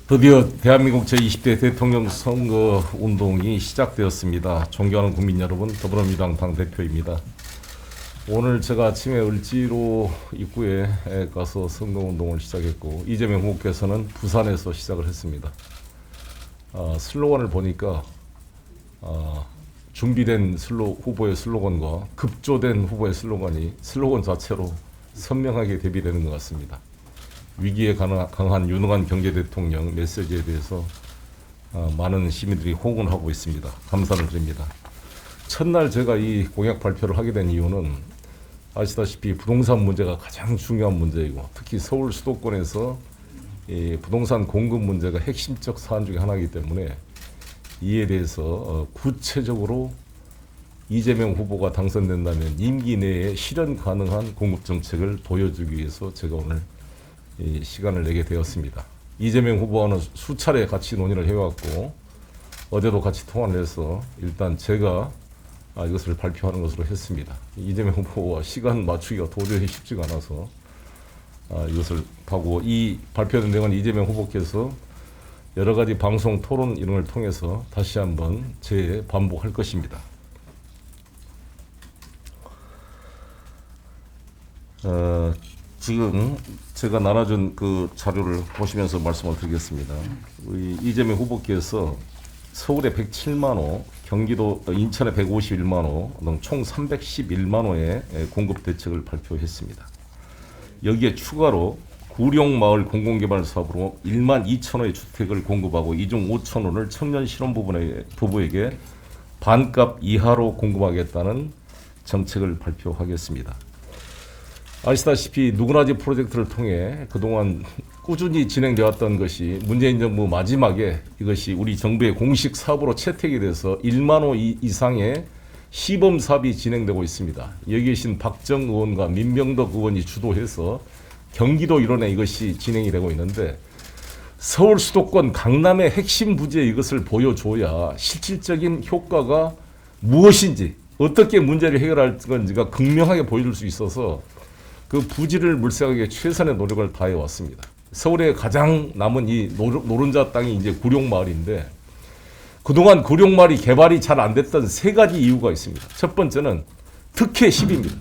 드디어 대한민국 제20대 대통령 선거 운동이 시작되었습니다. 존경하는 국민 여러분, 더불어민주당 당대표입니다. 오늘 제가 아침에 을지로 입구에 가서 선거운동을 시작했고, 이재명 후보께서는 부산에서 시작을 했습니다. 슬로건을 보니까 준비된 후보의 슬로건과 급조된 후보의 슬로건이 슬로건 자체로 선명하게 대비되는 것 같습니다. 위기에 강한 유능한 경제 대통령 메시지에 대해서 많은 시민들이 호응을 하고 있습니다. 감사를 드립니다. 첫날 제가 이 공약 발표를 하게 된 이유는 아시다시피 부동산 문제가 가장 중요한 문제이고, 특히 서울 수도권에서 이 부동산 공급 문제가 핵심적 사안 중에 하나이기 때문에 이에 대해서 구체적으로 이재명 후보가 당선된다면 임기 내에 실현 가능한 공급 정책을 보여주기 위해서 제가 오늘 이 시간을 내게 되었습니다. 이재명 후보와는 수차례 같이 논의를 해왔고, 어제도 같이 통화를 해서 일단 제가 이것을 발표하는 것으로 했습니다. 이재명 후보와 시간 맞추기가 도저히 쉽지가 않아서 이것을 하고, 이 발표된 내용은 이재명 후보께서 여러 가지 방송 토론 이런 걸 통해서 다시 한번 재반복할 것입니다. 지금 제가 나눠준 그 자료를 보시면서 말씀을 드리겠습니다. 이재명 후보께서 서울에 107만 호, 경기도 인천에 151만 호, 총 311만 호의 공급 대책을 발표했습니다. 여기에 추가로 구룡마을 공공개발 사업으로 1만 2천 호의 주택을 공급하고, 이 중 5천 호를 청년 신혼부부에게 반값 이하로 공급하겠다는 정책을 발표하겠습니다. 아시다시피 누구나지 프로젝트를 통해 그동안 꾸준히 진행되었던 것이 문재인 정부 마지막에 이것이 우리 정부의 공식 사업으로 채택이 돼서 1만 호 이상의 시범 사업이 진행되고 있습니다. 여기 계신 박정 의원과 민병덕 의원이 주도해서 경기도 일원에 이것이 진행이 되고 있는데, 서울 수도권 강남의 핵심 부지에 이것을 보여줘야 실질적인 효과가 무엇인지, 어떻게 문제를 해결할 건지가 극명하게 보여줄 수 있어서 그 부지를 물색하기 최선의 노력을 다해 왔습니다. 서울에 가장 남은 이 노른자 땅이 이제 구룡마을인데, 그동안 구룡마을이 개발이 잘 안 됐던 세 가지 이유가 있습니다. 첫 번째는 특혜 10입니다.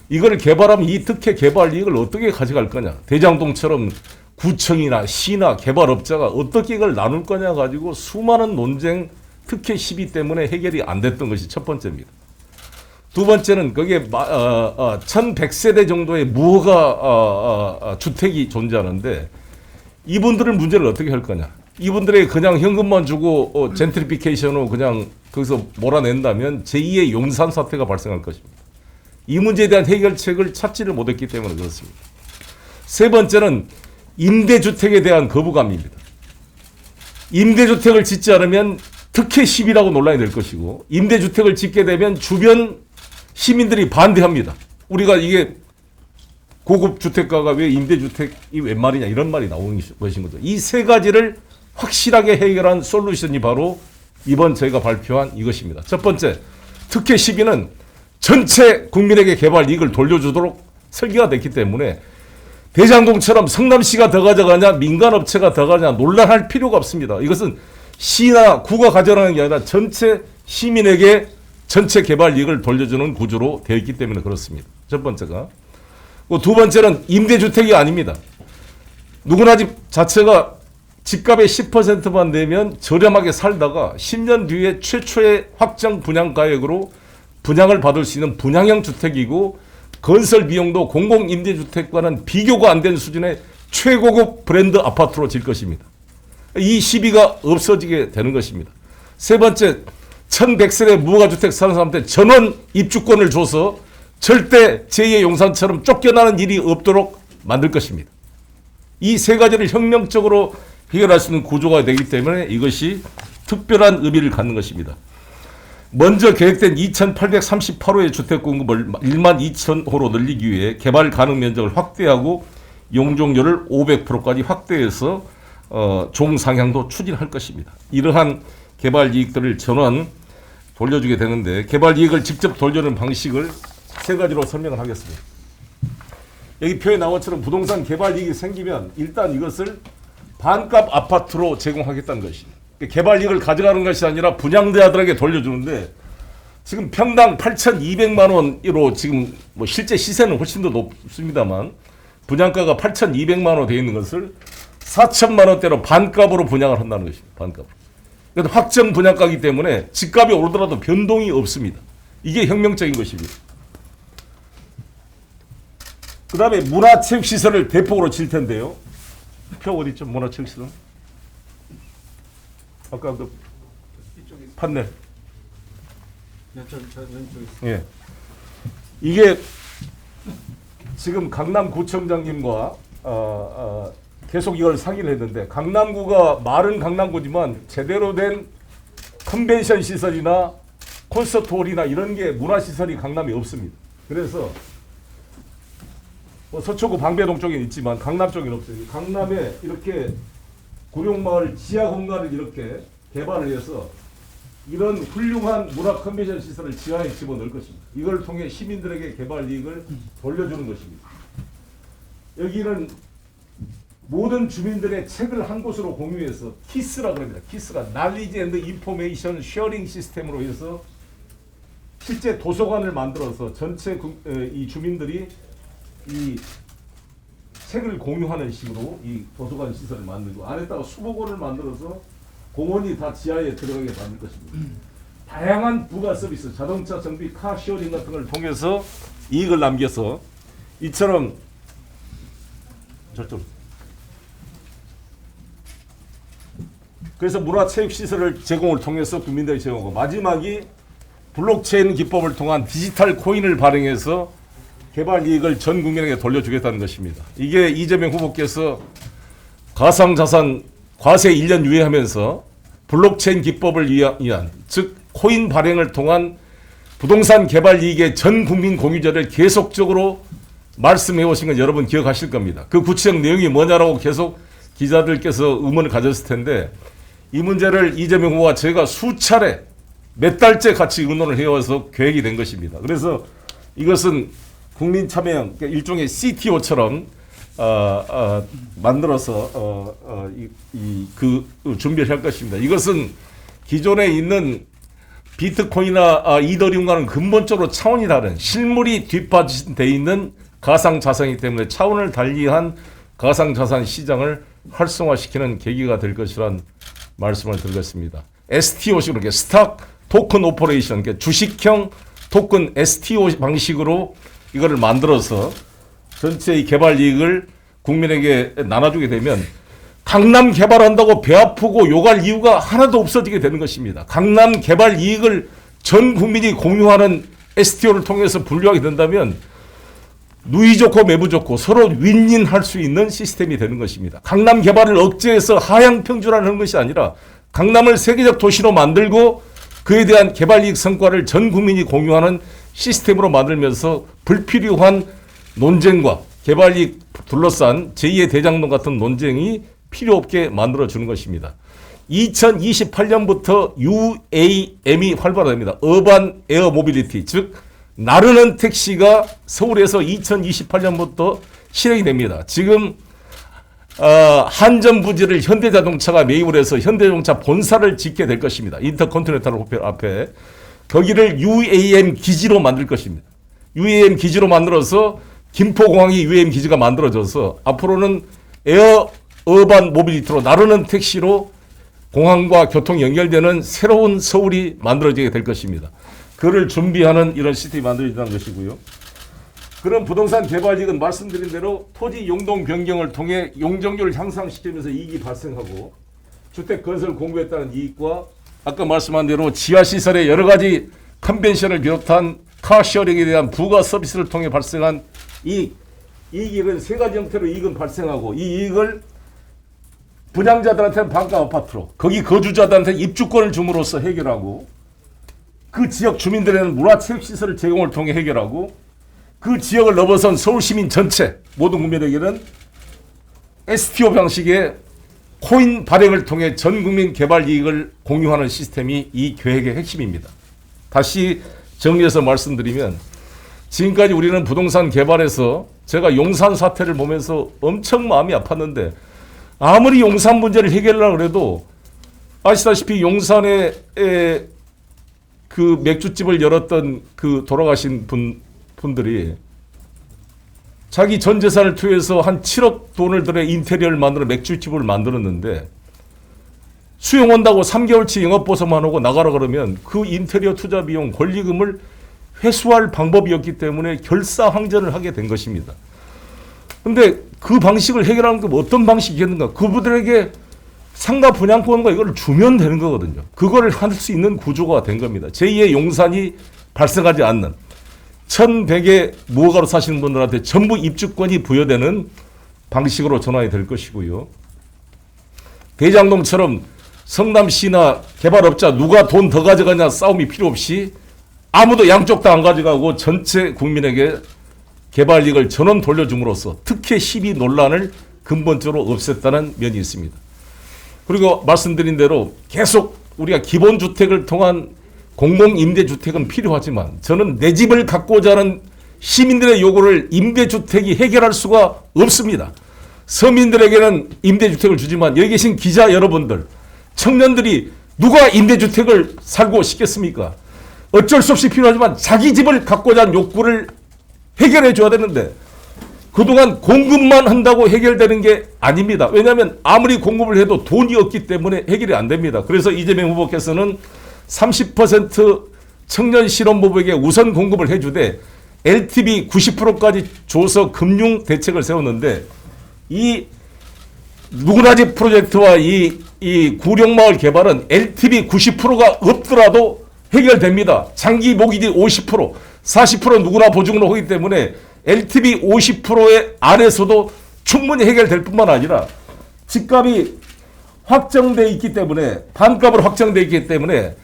이걸 개발하면 이 특혜 개발 이익을 어떻게 가져갈 거냐. 대장동처럼 구청이나 시나 개발업자가 어떻게 이걸 나눌 거냐 가지고 수많은 논쟁, 특혜 12 때문에 해결이 안 됐던 것이 첫 번째입니다. 두 번째는 거기에 1100세대 정도의 무허가 주택이 존재하는데, 이분들을 문제를 어떻게 할 거냐. 이분들에게 그냥 현금만 주고 젠트리피케이션으로 그냥 거기서 몰아낸다면 제2의 용산 사태가 발생할 것입니다. 이 문제에 대한 해결책을 찾지를 못했기 때문에 그렇습니다. 세 번째는 임대주택에 대한 거부감입니다. 임대주택을 짓지 않으면 특혜 10이라고 논란이 될 것이고, 임대주택을 짓게 되면 주변 시민들이 반대합니다. 우리가 이게 고급 주택가가 왜 임대주택이 웬 말이냐, 이런 말이 나오는 것인 거죠. 이 세 가지를 확실하게 해결한 솔루션이 바로 이번 저희가 발표한 이것입니다. 첫 번째, 특혜 12는 전체 국민에게 개발 이익을 돌려주도록 설계가 됐기 때문에 대장동처럼 성남시가 더 가져가냐, 민간업체가 더 가져가냐 논란할 필요가 없습니다. 이것은 시나 구가 가져가는 게 아니라 전체 시민에게 전체 개발 이익을 돌려주는 구조로 되어 있기 때문에 그렇습니다. 첫 번째가. 두 번째는 임대주택이 아닙니다. 누구나 집 자체가 집값의 10%만 내면 저렴하게 살다가 10년 뒤에 최초의 확정 분양 가액으로 분양을 받을 수 있는 분양형 주택이고, 건설 비용도 공공임대주택과는 비교가 안 되는 수준의 최고급 브랜드 아파트로 질 것입니다. 이 시비가 없어지게 되는 것입니다. 세 번째, 1100세대 무허가주택 사는 사람한테 전원 입주권을 줘서 절대 제2의 용산처럼 쫓겨나는 일이 없도록 만들 것입니다. 이 세 가지를 혁명적으로 해결할 수 있는 구조가 되기 때문에 이것이 특별한 의미를 갖는 것입니다. 먼저 계획된 2838호의 주택 공급을 1만 2천 호로 늘리기 위해 개발 가능 면적을 확대하고 용적률을 500%까지 확대해서 종상향도 추진할 것입니다. 이러한 개발 이익들을 전원 돌려주게 되는데, 개발 이익을 직접 돌려주는 방식을 세 가지로 설명을 하겠습니다. 여기 표에 나온 것처럼 부동산 개발 이익이 생기면 일단 이것을 반값 아파트로 제공하겠다는 것입니다. 개발 이익을 가져가는 것이 아니라 분양자들에게 돌려주는데 지금 평당 8,200만 원으로 지금 뭐 실제 시세는 훨씬 더 높습니다만 분양가가 8,200만 원 되어 있는 것을 4천만 원대로 반값으로 분양을 한다는 것입니다. 반값으로. 그래서 확정 분양가이기 때문에 집값이 오르더라도 변동이 없습니다. 이게 혁명적인 것입니다. 그 다음에 문화체육시설을 대폭으로 질 텐데요. 표 어디 있죠? 문화체육시설. 아까 그 판넬. 예. 이게 지금 강남구청장님과 계속 이걸 상의를 했는데 강남구가 말은 강남구지만 제대로 된 컨벤션 시설이나 콘서트홀이나 이런 게 문화시설이 강남에 없습니다. 그래서 서초구 방배동 쪽에는 있지만 강남 쪽에는 없어요. 강남에 이렇게 구룡마을 지하 공간을 이렇게 개발을 해서 이런 훌륭한 문화 컨벤션 시설을 지하에 집어넣을 것입니다. 이걸 통해 시민들에게 개발 이익을 돌려주는 것입니다. 여기는 모든 주민들의 책을 한 곳으로 공유해서 키스라고 합니다. 키스가 날리지 앤드 인포메이션 쉐어링 시스템으로 해서 실제 도서관을 만들어서 전체 이 주민들이 이 책을 공유하는 식으로 이 도서관 시설을 만들고 안에다가 수목원을 만들어서 공원이 다 지하에 들어가게 만들 것입니다. 다양한 부가 서비스, 자동차 정비, 카시어링 같은 걸 통해서 이익을 남겨서 이처럼 저쪽 그래서 문화체육시설을 제공을 통해서 국민들이 제공하고 마지막이 블록체인 기법을 통한 디지털 코인을 발행해서 개발 이익을 전 국민에게 돌려주겠다는 것입니다. 이게 이재명 후보께서 가상자산 과세 1년 유예하면서 블록체인 기법을 위한 즉 코인 발행을 통한 부동산 개발 이익의 전 국민 공유제를 계속적으로 말씀해 오신 건 여러분 기억하실 겁니다. 그 구체적 내용이 뭐냐라고 계속 기자들께서 의문을 가졌을 텐데 이 문제를 이재명 후보와 제가 수차례 몇 달째 같이 의논을 해와서 계획이 된 것입니다. 그래서 이것은 국민참여형 일종의 CTO처럼 만들어서 그 준비를 할 것입니다. 이것은 기존에 있는 비트코인이나 이더리움과는 근본적으로 차원이 다른 실물이 뒷받침되어 있는 가상자산이기 때문에 차원을 달리한 가상자산 시장을 활성화시키는 계기가 될 것이란 말씀을 드리겠습니다. STO식으로 스탁 토큰 오퍼레이션, 주식형 토큰 STO 방식으로 이거를 만들어서 전체의 개발 이익을 국민에게 나눠주게 되면 강남 개발한다고 배 아프고 욕할 이유가 하나도 없어지게 되는 것입니다. 강남 개발 이익을 전 국민이 공유하는 STO를 통해서 분류하게 된다면 누이 좋고 매부 좋고 서로 윈윈할 수 있는 시스템이 되는 것입니다. 강남 개발을 억제해서 하향 평준화하는 것이 아니라 강남을 세계적 도시로 만들고 그에 대한 개발 이익 성과를 전 국민이 공유하는 시스템으로 만들면서 불필요한 논쟁과 개발 이익 둘러싼 제2의 대장동 같은 논쟁이 필요 없게 만들어주는 것입니다. 2028년부터 UAM이 활발화됩니다. 어반 에어 모빌리티, 즉 나르는 택시가 서울에서 2028년부터 실행이 됩니다. 지금 한전 부지를 현대자동차가 매입을 해서 현대자동차 본사를 짓게 될 것입니다. 인터컨티넨탈 호텔 앞에 거기를 UAM 기지로 만들 것입니다. UAM 기지로 만들어서 김포공항이 UAM 기지가 만들어져서 앞으로는 어반 모빌리티로 나르는 택시로 공항과 교통이 연결되는 새로운 서울이 만들어지게 될 것입니다. 그를 준비하는 이런 시스템이 만들어진다는 것이고요. 그런 부동산 개발이익은 말씀드린 대로 토지 용동 변경을 통해 용적률을 향상시키면서 이익이 발생하고 주택 건설 공부에 따른 이익과 아까 말씀한 대로 지하시설의 여러 가지 컨벤션을 비롯한 카시어링에 대한 부가 서비스를 통해 발생한 이익은 세 가지 형태로 이익은 발생하고 이 이익을 분양자들한테는 반가 아파트로 거기 거주자들한테 입주권을 줌으로써 해결하고 그 지역 주민들에는 문화체육시설을 제공을 통해 해결하고 그 지역을 넘어선 서울시민 전체 모든 국민에게는 STO 방식의 코인 발행을 통해 전 국민 개발 이익을 공유하는 시스템이 이 계획의 핵심입니다. 다시 정리해서 말씀드리면 지금까지 우리는 부동산 개발에서 제가 용산 사태를 보면서 엄청 마음이 아팠는데 아무리 용산 문제를 해결하려고 해도 아시다시피 용산에 그 맥주집을 열었던 그 돌아가신 분들이 자기 전 재산을 투여해서 한 7억 돈을 들여 인테리어를 만들어 맥주집을 만들었는데 수용 온다고 3개월치 영업보상만 하고 나가라 그러면 그 인테리어 투자 비용 권리금을 회수할 방법이었기 때문에 결사항전을 하게 된 것입니다. 그런데 그 방식을 해결하는 게 어떤 방식이겠는가? 그분들에게 상가 분양권과 이걸 주면 되는 거거든요. 그거를 할 수 있는 구조가 된 겁니다. 제2의 용산이 발생하지 않는 1,100의 무허가로 사시는 분들한테 전부 입주권이 부여되는 방식으로 전환이 될 것이고요. 대장동처럼 성남시나 개발업자 누가 돈 더 가져가냐 싸움이 필요 없이 아무도 양쪽 다 안 가져가고 전체 국민에게 개발 이익을 전원 돌려줌으로써 특혜 시비 논란을 근본적으로 없앴다는 면이 있습니다. 그리고 말씀드린 대로 계속 우리가 기본주택을 통한 공공임대주택은 필요하지만 저는 내 집을 갖고자 하는 시민들의 요구를 임대주택이 해결할 수가 없습니다. 서민들에게는 임대주택을 주지만 여기 계신 기자 여러분들, 청년들이 누가 임대주택을 살고 싶겠습니까? 어쩔 수 없이 필요하지만 자기 집을 갖고자 하는 욕구를 해결해 줘야 되는데 그동안 공급만 한다고 해결되는 게 아닙니다. 왜냐하면 아무리 공급을 해도 돈이 없기 때문에 해결이 안 됩니다. 그래서 이재명 후보께서는 30% 청년 실업부부에게 우선 공급을 해주되 LTV 90%까지 줘서 금융 대책을 세웠는데 이 누구나집 프로젝트와 이 구룡마을 개발은 LTV 90%가 없더라도 해결됩니다. 장기 모기지 50%, 40% 누구나 보증으로 하기 때문에 LTV 50%의 안에서도 충분히 해결될 뿐만 아니라 집값이 확정돼 있기 때문에 반값으로 확정돼 있기 때문에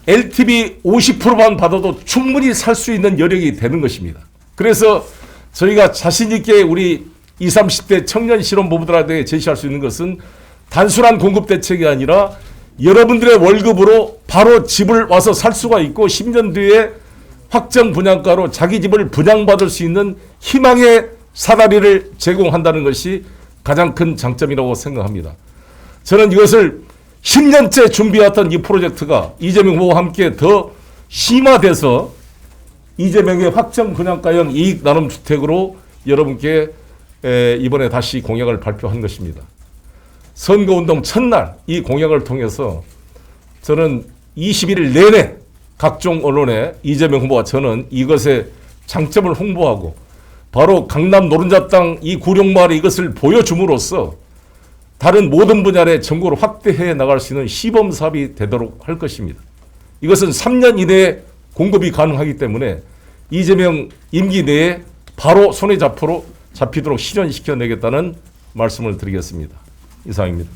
LTV 50%만 받아도 충분히 살 수 있는 여력이 되는 것입니다. 그래서 저희가 자신 있게 우리 20, 30대 청년 실업부부들한테 제시할 수 있는 것은 단순한 공급 대책이 아니라 여러분들의 월급으로 바로 집을 와서 살 수가 있고 10년 뒤에 확정 분양가로 자기 집을 분양받을 수 있는 희망의 사다리를 제공한다는 것이 가장 큰 장점이라고 생각합니다. 저는 이것을 10년째 준비해왔던 이 프로젝트가 이재명 후보와 함께 더 심화돼서 이재명의 확정 분양가형 이익 나눔 주택으로 여러분께 이번에 다시 공약을 발표한 것입니다. 선거운동 첫날 이 공약을 통해서 저는 21일 내내 각종 언론에 이재명 후보와 저는 이것의 장점을 홍보하고 바로 강남 노른자 땅 이 구룡마을에 이것을 보여줌으로써 다른 모든 분야의 전국으로 확대해 나갈 수 있는 시범 사업이 되도록 할 것입니다. 이것은 3년 이내에 공급이 가능하기 때문에 이재명 임기 내에 바로 손에 잡히도록 실현시켜내겠다는 말씀을 드리겠습니다. 이상입니다.